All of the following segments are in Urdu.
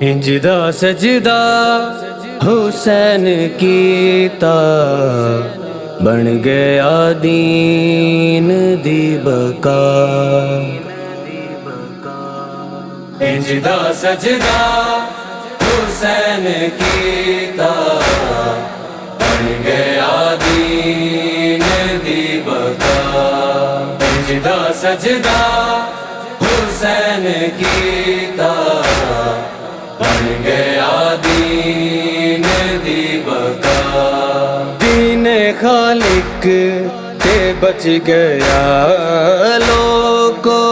انجدا سجدہ حسین کیتا بن گیا دین دی بقا انجدا سجدہ حسین کیتا بن گیا دین دی بقا انجدا سجدہ حسین کیتا بن گیا دین دی بقا دین خالق تے بچ گیا لوگو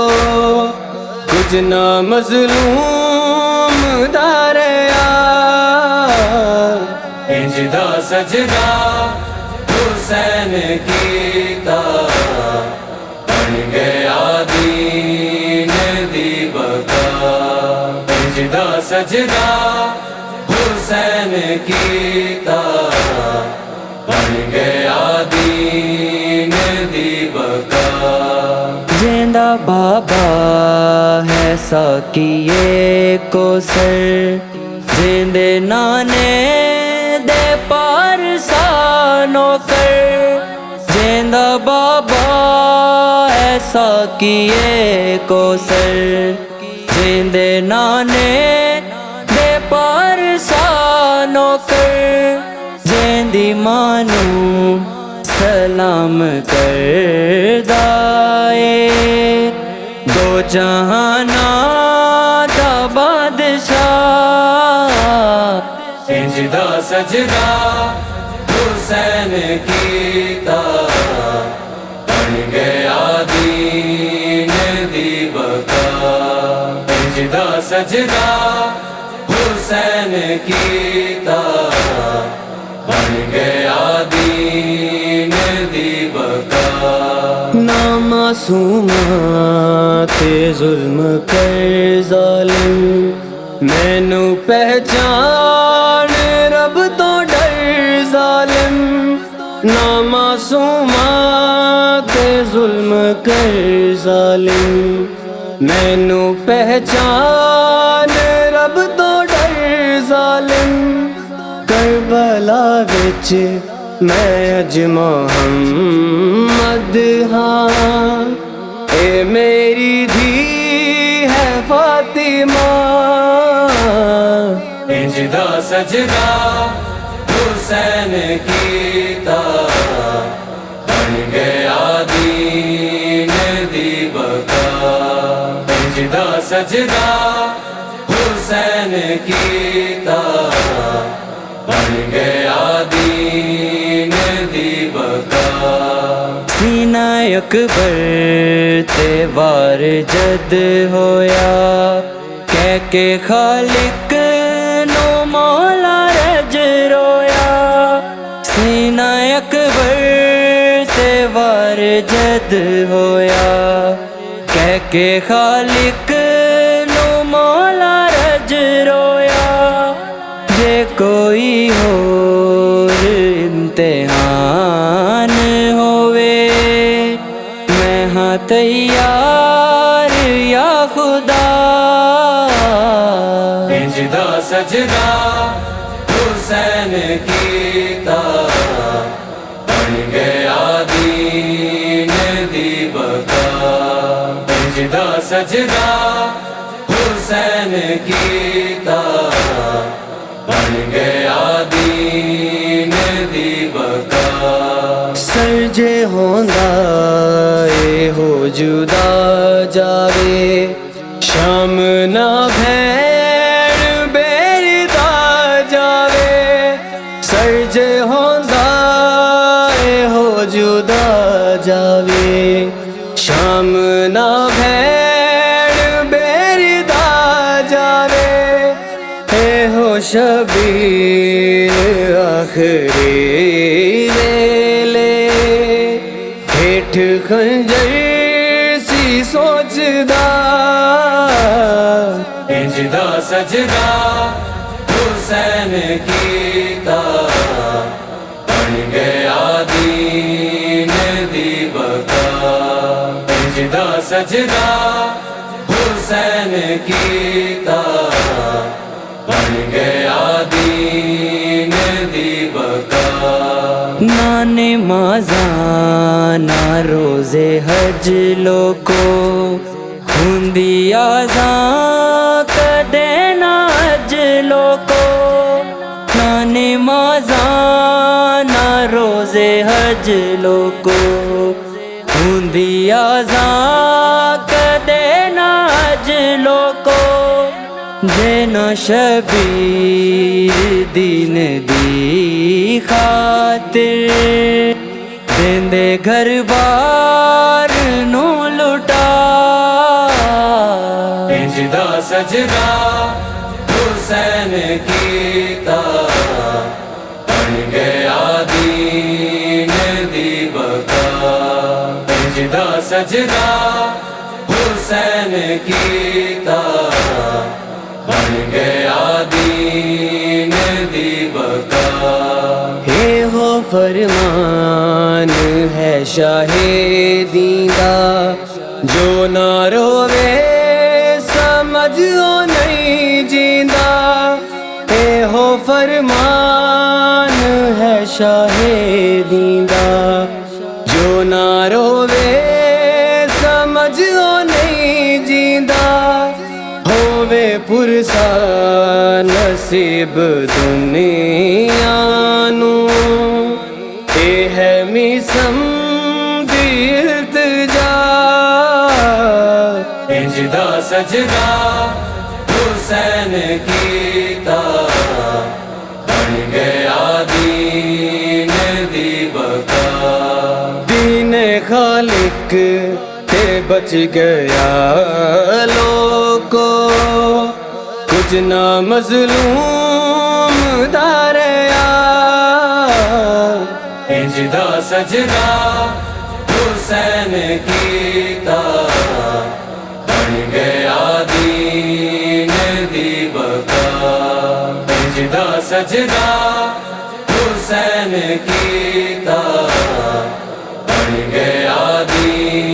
کچھ نہ مظلوم داریا انجدا سجدہ حسین کیتا بن گیا دین دی بقا انجدا سجدہ حسین کیتا بن گیا دین دی بقا جیندا بابا ہے ساکیے کو سر جیندے نانے دے پار سانو کر جیندا بابا ہے ساکیے کو سر جیندے نانے دے پار سانو کر جیندی مانو سلام کر دائے دو جہانا دا بادشاہ انجدا سجدہ حسین کیتا بن گیا دین دی بقا انجدا سجدہ حسین کیتا بن گیا دین دی بقا نہ معصومات ظلم کر ظالم مینو پہچان رب تو ڈر ظالم نہ معصومات ظلم کر ظالم مینو پہچان رب تو ڈر ظالم کربلا وچ میں اج محمد ہاں اے میری دھی ہے فاطمہ انجدا سجدہ حسین کیتا بن گیا دین دی بقا انجدا سجدہ حسین کیتا بن گیا دین دی بقا سینہ اکبر تے وار جد ہویا کہہ کے خالق نو مولا رج رویا سینہ اکبر تے وار جد ہویا کہہ کے خالق نو مولا رج رویا جے کوئی اور امتحان ہوئے میں ہاں تیار یا خدا انجدا سجدہ حسین کیتا بن گیا دین دی بقا انجدا سجدہ حسین کیتا بن گیا دین دی بقا سر جے ہوندا اے ہو جدا جاوے شام نہ بھیڑ بیردا جاوے سر جے ہوندا اے ہو جدا جاوے شام نہ بھیڑ بیردا جاوے اے ہو شبیر آخری ویلے ہیٹھ خنجر سی سوچدا انجدا سجدہ حسین کیتا بن گیا دین دی بقا انجدا سجدہ حسین کیتا بن گیا دین دی بقا نہ نمازاں نہ روزے حج لوکو ہوندی آزاں کدے نہ حج لوکو نہ نمازاں نہ روزے حج لوکو ہوندی آزاں کدے نہ حج لوکو جے نہ شبیر دین دی خاطر دیندے گھر بار نو لٹا انج دا سجدہ حسین کیتا بن گیا دین دی بقا انج دا سجدہ حسین کیتا بن گیا دین دی بقا ہے ہو فرمان ہے شاہ دین دا جو نہ روے سمجھو نہیں جیندا اے ہو فرمان ہے شاہ دین دا جو نہ روے سمجھو نہیں جیندا ہووے پرسا نصیب دنیا نو اے ہے میسم دی التجا انج دا سجدہ حسین کیتا بن گیا دین دی بقا دین خالق تے بچ گیا لوگو کچھ نہ مظلوم داریا انج دا سجدہ حسین کیتا بن گیا دین دی بقا انج دا سجدہ حسین کیتا بن گیا دین